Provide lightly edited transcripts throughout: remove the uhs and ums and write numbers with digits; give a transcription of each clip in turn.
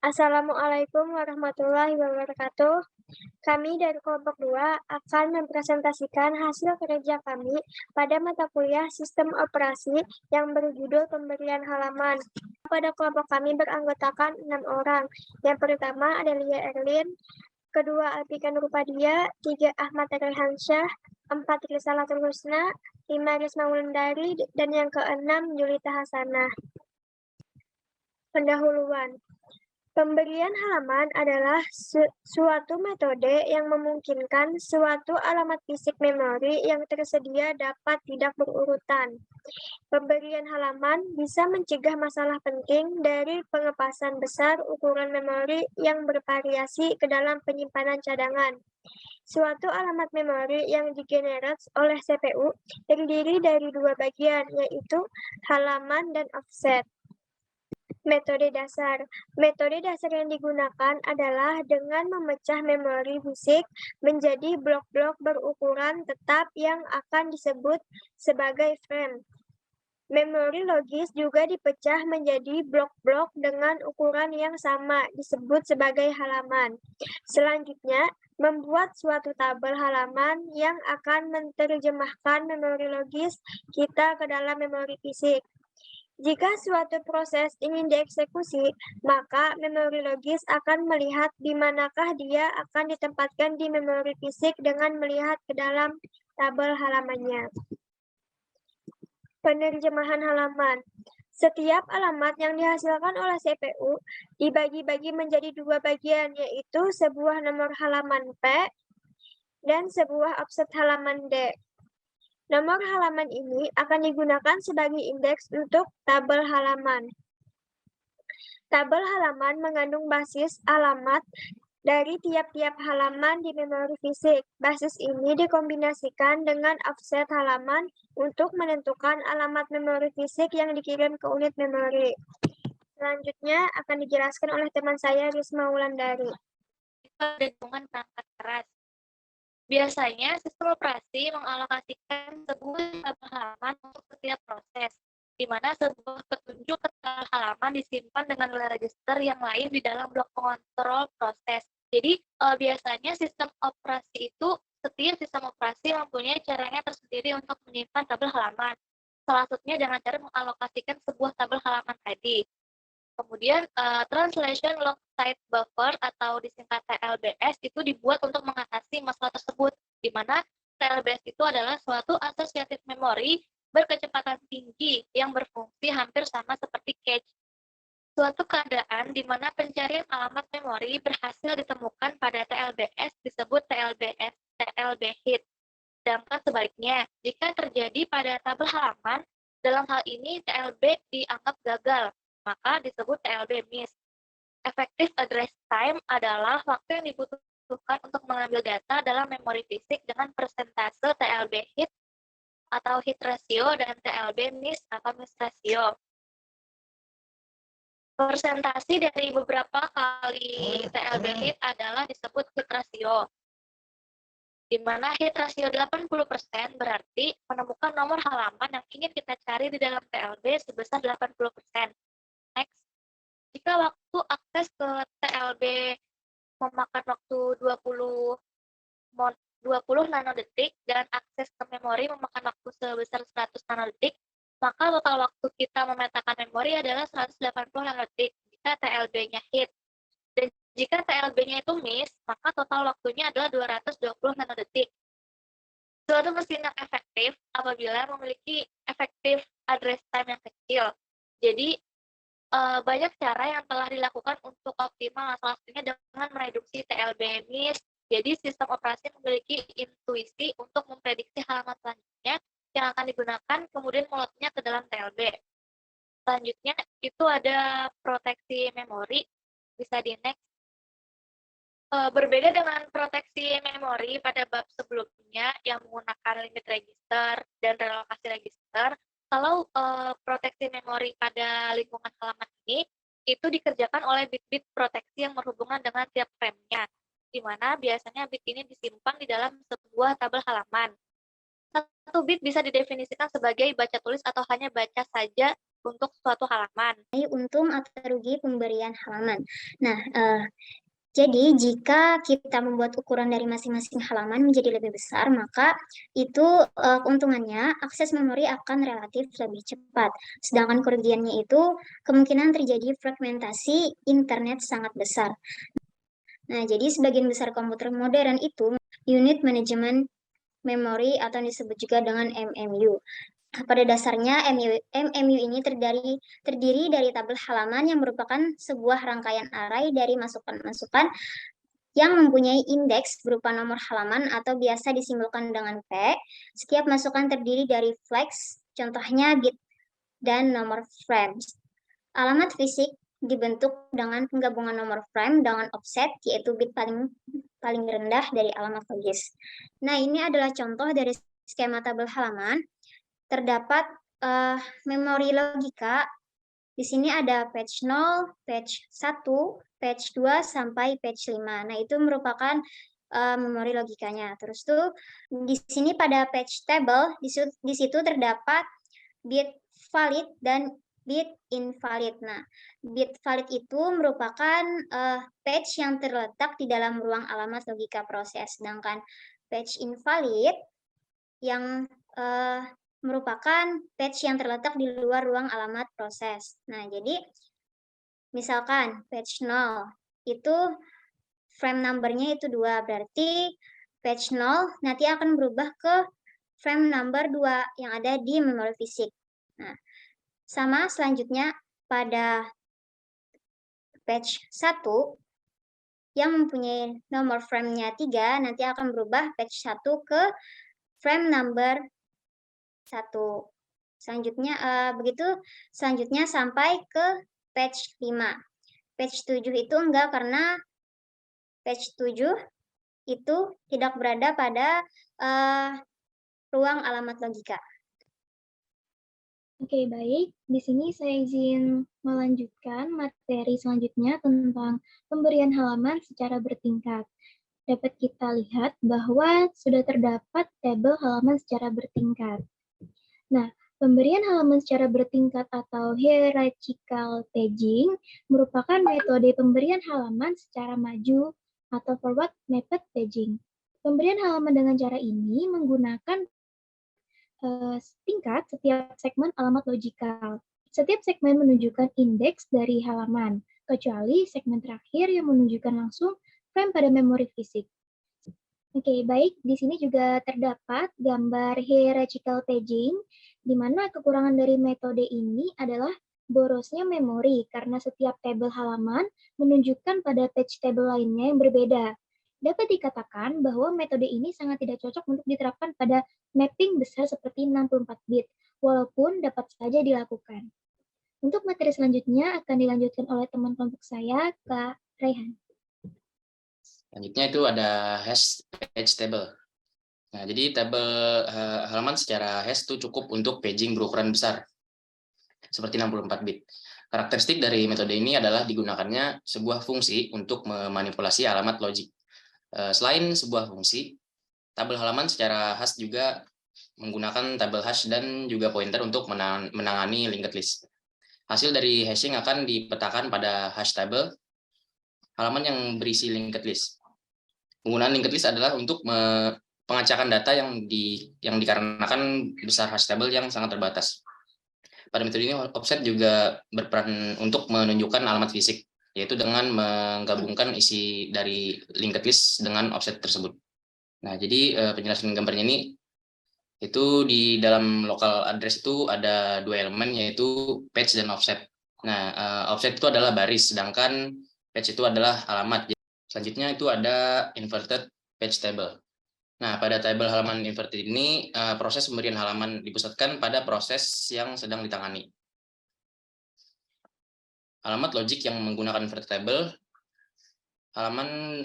Assalamualaikum warahmatullahi wabarakatuh. Kami dari kelompok 2 akan mempresentasikan hasil kerja kami pada mata kuliah Sistem Operasi yang berjudul Pemberian Halaman. Pada kelompok kami beranggotakan 6 orang. Yang pertama ada Lia Erlin, kedua Alpika Nurpadia, 3 Ahmad Rehansyah, 4 Risalatul Husna, 5 Risma Wulandari, dan yang keenam Julita Hasanah. Pendahuluan. Pemberian halaman adalah suatu metode yang memungkinkan suatu alamat fisik memori yang tersedia dapat tidak berurutan. Pemberian halaman bisa mencegah masalah penting dari pengepasan besar ukuran memori yang bervariasi ke dalam penyimpanan cadangan. Suatu alamat memori yang digenerate oleh CPU terdiri dari dua bagian, yaitu halaman dan offset. Metode dasar. Metode dasar yang digunakan adalah dengan memecah memori fisik menjadi blok-blok berukuran tetap yang akan disebut sebagai frame. Memori logis juga dipecah menjadi blok-blok dengan ukuran yang sama, disebut sebagai halaman. Selanjutnya, membuat suatu tabel halaman yang akan menerjemahkan memori logis kita ke dalam memori fisik. Jika suatu proses ingin dieksekusi, maka memori logis akan melihat di manakah dia akan ditempatkan di memori fisik dengan melihat ke dalam tabel halamannya. Penerjemahan halaman. Setiap alamat yang dihasilkan oleh CPU dibagi-bagi menjadi dua bagian, yaitu sebuah nomor halaman P dan sebuah offset halaman D. Nomor halaman ini akan digunakan sebagai indeks untuk tabel halaman. Tabel halaman mengandung basis alamat dari tiap-tiap halaman di memori fisik. Basis ini dikombinasikan dengan offset halaman untuk menentukan alamat memori fisik yang dikirim ke unit memori. Selanjutnya akan dijelaskan oleh teman saya, Risma Wulandari. Perhitungan perangkat keras. Biasanya, sistem operasi mengalokasikan sebuah tabel halaman untuk setiap proses, di mana sebuah petunjuk ke tabel halaman disimpan dengan nilai register yang lain di dalam blok pengontrol proses. Jadi, biasanya setiap sistem operasi mempunyai caranya tersendiri untuk menyimpan tabel halaman. Salah satunya dengan cara mengalokasikan sebuah tabel halaman tadi. Kemudian translation long site buffer atau disingkat TLBS itu dibuat untuk mengatasi masalah tersebut, di mana TLBS itu adalah suatu associative memory berkecepatan tinggi yang berfungsi hampir sama seperti cache. Suatu keadaan di mana pencarian alamat memori berhasil ditemukan pada TLBS disebut TLB hit. Sedangkan sebaliknya, jika terjadi pada tabel halaman, dalam hal ini TLB dianggap gagal, maka disebut TLB miss. Effective address time adalah waktu yang dibutuhkan untuk mengambil data dalam memori fisik dengan persentase TLB hit atau hit ratio dan TLB miss atau miss ratio. Persentase dari beberapa kali TLB hit adalah disebut hit ratio, di mana hit ratio 80% berarti menemukan nomor halaman yang ingin kita cari di dalam TLB sebesar 80%. Next, jika waktu akses ke TLB memakan waktu 20 nanodetik dan akses ke memori memakan waktu sebesar 100 nanodetik, maka total waktu kita memetakan memori adalah 180 nanodetik jika TLB-nya hit. Dan jika TLB-nya itu miss, maka total waktunya adalah 220 nanodetik. Suatu mesin yang efektif apabila memiliki effective address time yang kecil. Jadi, banyak cara yang telah dilakukan untuk optimal, salah satunya dengan mereduksi TLB miss. Jadi, sistem operasi memiliki intuisi untuk memprediksi halaman selanjutnya yang akan digunakan, kemudian melotnya ke dalam TLB. Selanjutnya, itu ada proteksi memori, bisa di next. Berbeda dengan proteksi memori pada bab sebelumnya yang menggunakan limit register dan relokasi register, kalau proteksi memori pada lingkungan halaman ini itu dikerjakan oleh bit-bit proteksi yang berhubungan dengan tiap frame-nya, di mana biasanya bit ini disimpan di dalam sebuah tabel halaman. Satu bit bisa didefinisikan sebagai baca tulis atau hanya baca saja untuk suatu halaman. Untung atau rugi pemberian halaman. Nah, jadi jika kita membuat ukuran dari masing-masing halaman menjadi lebih besar, maka itu keuntungannya akses memori akan relatif lebih cepat. Sedangkan kerugiannya itu kemungkinan terjadi fragmentasi internet sangat besar. Nah, jadi sebagian besar komputer modern itu unit manajemen memori atau disebut juga dengan MMU. Pada dasarnya, MMU ini terdiri dari tabel halaman yang merupakan sebuah rangkaian array dari masukan-masukan yang mempunyai indeks berupa nomor halaman atau biasa disimbolkan dengan P. Setiap masukan terdiri dari flags, contohnya bit dan nomor frames. Alamat fisik dibentuk dengan penggabungan nomor frame dengan offset, yaitu bit paling rendah dari alamat logis. Nah, ini adalah contoh dari skema tabel halaman. Terdapat memori logika. Di sini ada page 0, page 1, page 2, sampai page 5. Nah, itu merupakan memori logikanya. Terus tuh di sini pada page table, di situ terdapat bit valid dan bit invalid. Nah, bit valid itu merupakan page yang terletak di dalam ruang alamat logika proses. Sedangkan page invalid yang merupakan page yang terletak di luar ruang alamat proses. Nah, jadi misalkan page 0 itu frame number-nya itu 2, berarti page 0 nanti akan berubah ke frame number 2 yang ada di memori fisik. Nah, sama selanjutnya pada page 1 yang mempunyai nomor frame-nya 3 nanti akan berubah page 1 ke frame number 1. Selanjutnya selanjutnya sampai ke page 5. Page 7 itu enggak, karena page 7 itu tidak berada pada ruang alamat logika. Oke, baik. Di sini saya izin melanjutkan materi selanjutnya tentang pemberian halaman secara bertingkat. Dapat kita lihat bahwa sudah terdapat tabel halaman secara bertingkat. Nah, pemberian halaman secara bertingkat atau hierarchical paging merupakan metode pemberian halaman secara maju atau forward mapped paging. Pemberian halaman dengan cara ini menggunakan tingkat setiap segmen alamat logikal. Setiap segmen menunjukkan indeks dari halaman, kecuali segmen terakhir yang menunjukkan langsung frame pada memori fisik. Oke, baik. Di sini juga terdapat gambar hierarchical paging, di mana kekurangan dari metode ini adalah borosnya memori, karena setiap tabel halaman menunjukkan pada page table lainnya yang berbeda. Dapat dikatakan bahwa metode ini sangat tidak cocok untuk diterapkan pada mapping besar seperti 64 bit, walaupun dapat saja dilakukan. Untuk materi selanjutnya akan dilanjutkan oleh teman kelompok saya, Kak Raihan. Selanjutnya itu ada hash page table. Nah, jadi tabel halaman secara hash itu cukup untuk paging berukuran besar, seperti 64 bit. Karakteristik dari metode ini adalah digunakannya sebuah fungsi untuk memanipulasi alamat logik. Selain sebuah fungsi, tabel halaman secara hash juga menggunakan tabel hash dan juga pointer untuk menangani linked list. Hasil dari hashing akan dipetakan pada hash table halaman yang berisi linked list. Penggunaan linked list adalah untuk pengacakan data yang dikarenakan besar hash table yang sangat terbatas. Pada metode ini offset juga berperan untuk menunjukkan alamat fisik, yaitu dengan menggabungkan isi dari linked list dengan offset tersebut. Nah, jadi penjelasan gambarnya ini itu di dalam local address itu ada dua elemen, yaitu page dan offset. Nah, offset itu adalah baris, sedangkan page itu adalah alamat. Selanjutnya itu ada inverted page table. Nah, pada tabel halaman inverted ini, proses pemberian halaman dipusatkan pada proses yang sedang ditangani. Alamat logik yang menggunakan inverted table, halaman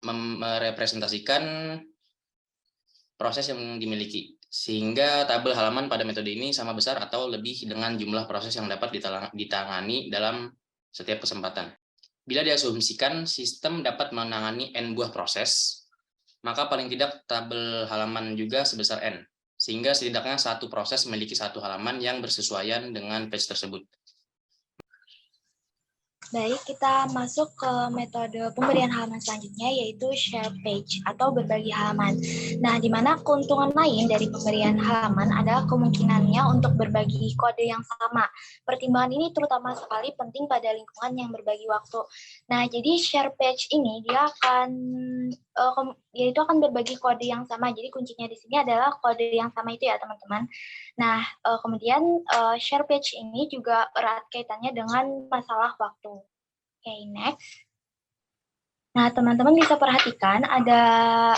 merepresentasikan proses yang dimiliki, sehingga tabel halaman pada metode ini sama besar atau lebih dengan jumlah proses yang dapat ditangani dalam setiap kesempatan. Bila diasumsikan sistem dapat menangani n buah proses, maka paling tidak tabel halaman juga sebesar n, sehingga setidaknya satu proses memiliki satu halaman yang bersesuaian dengan page tersebut. Baik, kita masuk ke metode pemberian halaman selanjutnya, yaitu share page atau berbagi halaman. Nah, di mana keuntungan lain dari pemberian halaman adalah kemungkinannya untuk berbagi kode yang sama. Pertimbangan ini terutama sekali penting pada lingkungan yang berbagi waktu. Nah, jadi share page ini dia akan yaitu akan berbagi kode yang sama. Jadi kuncinya di sini adalah kode yang sama itu ya, teman-teman. Nah, kemudian share page ini juga erat kaitannya dengan masalah waktu. Oke, next. Nah, teman-teman bisa perhatikan ada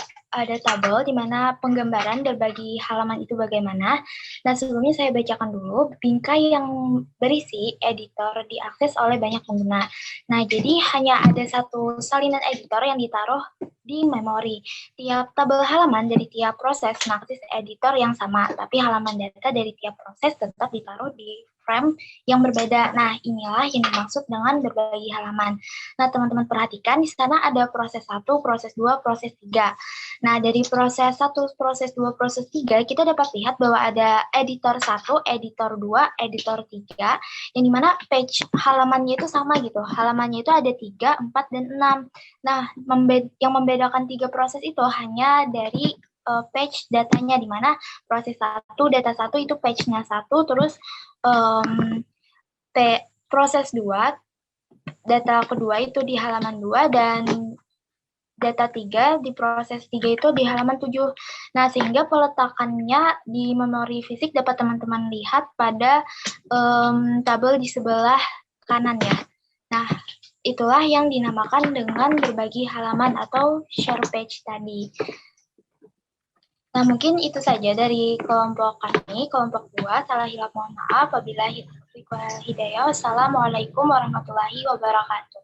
tabel di mana penggambaran berbagi halaman itu bagaimana. Nah, sebelumnya saya bacakan dulu. Bingkai yang berisi editor diakses oleh banyak pengguna. Nah, jadi hanya ada satu salinan editor yang ditaruh di memori. Tiap tabel halaman dari tiap proses mengakses editor yang sama, tapi halaman data dari tiap proses tetap ditaruh di frame yang berbeda. Nah, inilah yang dimaksud dengan berbagi halaman. Nah, teman-teman perhatikan di sana ada proses 1, proses 2, proses 3. Nah, dari proses 1, proses 2, proses 3, kita dapat lihat bahwa ada editor 1, editor 2, editor 3, yang dimana page halamannya itu sama gitu. Halamannya itu ada 3, 4, dan 6. Nah, yang membedakan 3 proses itu hanya dari page datanya, di mana proses 1, data 1 itu page-nya 1, terus proses 2, data kedua itu di halaman 2, dan data 3 di proses 3 itu di halaman 7. Nah, sehingga peletakannya di memori fisik dapat teman-teman lihat pada tabel di sebelah kanan ya. Nah, itulah yang dinamakan dengan berbagi halaman atau share page tadi. Nah, mungkin itu saja dari kelompok kami, kelompok 2. Salah hilaf mohon maaf. Wabillahi taufiq wal hidayah. Wassalamualaikum warahmatullahi wabarakatuh.